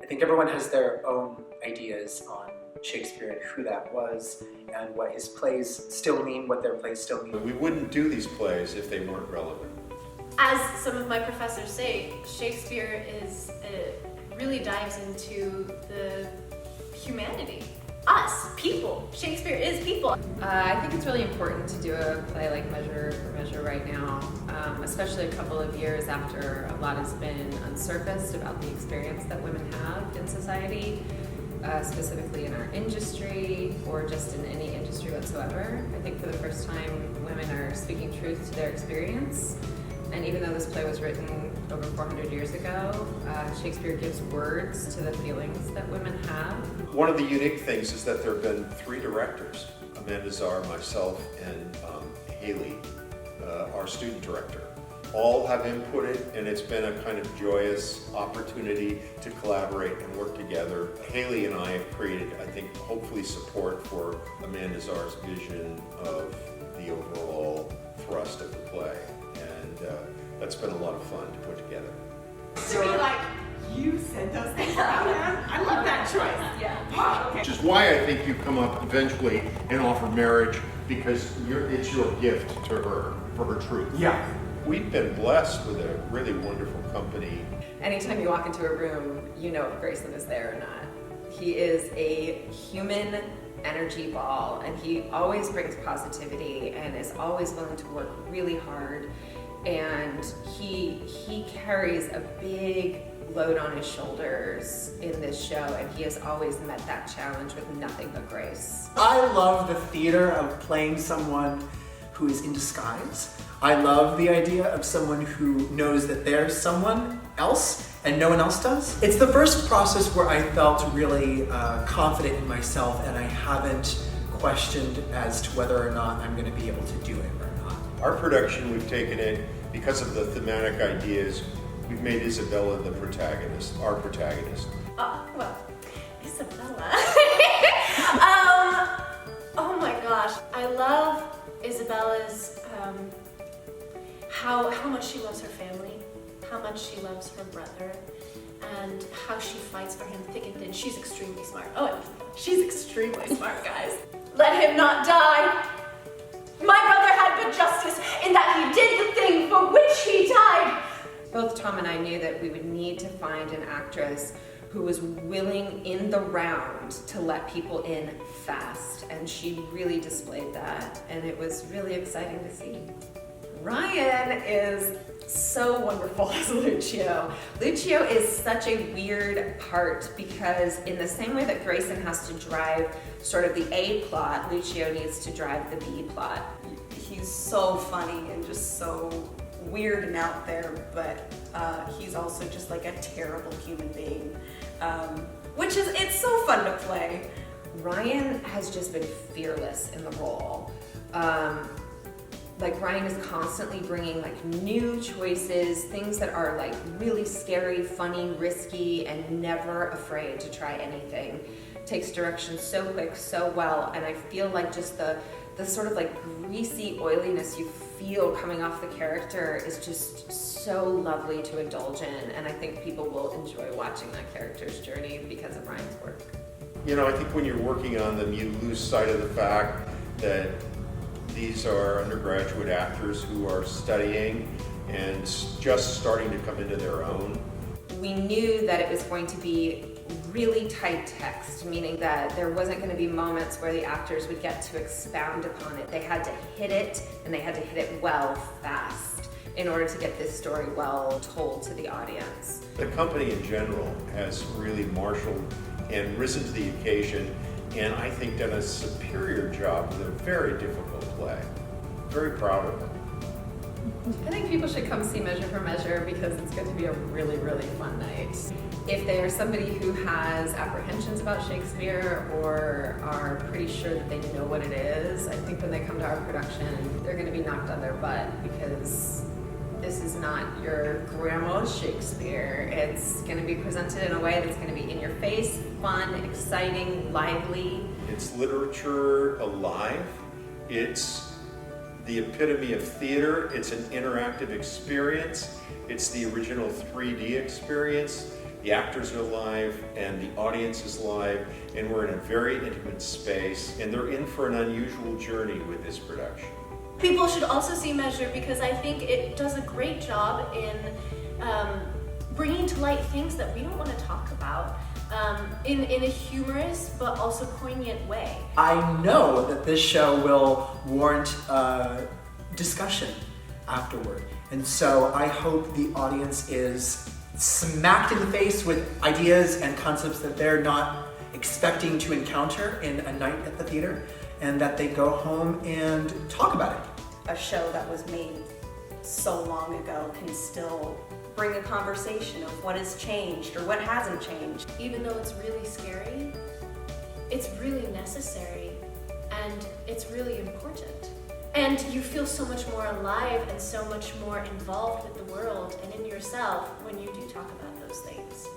think everyone has their own ideas on Shakespeare and who that was and what his plays still mean, what their plays still mean. We wouldn't do these plays if they weren't relevant. As some of my professors say, Shakespeare really dives into the humanity. Us, people. Shakespeare is people. I think it's really important to do a play like Measure for Measure right now, especially a couple of years after a lot has been unsurfaced about the experience that women have in society, specifically in our industry or just in any industry whatsoever. I think for the first time women are speaking truth to their experience. And even though this play was written over 400 years ago, Shakespeare gives words to the feelings that women have. One of the unique things is that there have been 3 directors, Amanda Czar, myself, and Haley, our student director. All have inputted, and it's been a kind of joyous opportunity to collaborate and work together. Haley and I have created, I think, hopefully support for Amanda Czar's vision of the overall thrust of the play. That's been a lot of fun to put together. To be like, you said those things about him? I love that choice. Yeah. Wow, okay. Which is why I think you come up eventually and offer marriage, because it's your gift to her for her truth. Yeah. We've been blessed with a really wonderful company. Anytime you walk into a room, you know if Grayson is there or not. He is a human energy ball, and he always brings positivity and is always willing to work really hard. And he carries a big load on his shoulders in this show, and he has always met that challenge with nothing but grace. I love the theater of playing someone who is in disguise. I love the idea of someone who knows that there's someone else and no one else does. It's the first process where I felt really confident in myself, and I haven't questioned as to whether or not I'm going to be able to do it or not. Our production, we've taken it, because of the thematic ideas, we've made Isabella the protagonist, our protagonist. Well, Isabella. Oh my gosh, I love Isabella's, how much she loves her family, how much she loves her brother, and how she fights for him thick and thin. She's extremely smart. Oh, she's extremely smart, guys. Let him not die. My brother had good justice in that he did the thing for which he died. Both Tom and I knew that we would need to find an actress who was willing in the round to let people in fast, and she really displayed that, and it was really exciting to see. Ryan is so wonderful as Lucio. Lucio is such a weird part because in the same way that Grayson has to drive sort of the A plot, Lucio needs to drive the B plot. He's so funny and just so weird and out there, but he's also just like a terrible human being, which is, it's so fun to play. Ryan has just been fearless in the role. Like Ryan is constantly bringing like new choices, things that are like really scary, funny, risky, and never afraid to try anything. Takes direction so quick, so well, and I feel like just the sort of like greasy oiliness you feel coming off the character is just so lovely to indulge in, and I think people will enjoy watching that character's journey because of Ryan's work. You know, I think when you're working on them, you lose sight of the fact that these are undergraduate actors who are studying and just starting to come into their own. We knew that it was going to be really tight text, meaning that there wasn't going to be moments where the actors would get to expound upon it. They had to hit it, and they had to hit it well, fast, in order to get this story well told to the audience. The company in general has really marshaled and risen to the occasion, and I think done a superior job with a very difficult play. Very proud of them. I think people should come see Measure for Measure because it's going to be a really, really fun night. If they are somebody who has apprehensions about Shakespeare or are pretty sure that they know what it is, I think when they come to our production, they're going to be knocked on their butt because this is not your grandma's Shakespeare. It's going to be presented in a way that's going to be in your face, fun, exciting, lively. It's literature alive. It's the epitome of theater. It's an interactive experience. It's the original 3D experience. the actors are live, and the audience is live, and we're in a very intimate space, and they're in for an unusual journey with this production. People should also see Measure because I think it does a great job in bringing to light things that we don't want to talk about in a humorous but also poignant way. I know that this show will warrant discussion afterward. And so I hope the audience is smacked in the face with ideas and concepts that they're not expecting to encounter in a night at the theater, and that they go home and talk about it. A show that was made so long ago can still bring a conversation of what has changed or what hasn't changed. Even though it's really scary, it's really necessary and it's really important. And you feel so much more alive and so much more involved with the world and in yourself when you do talk about those things.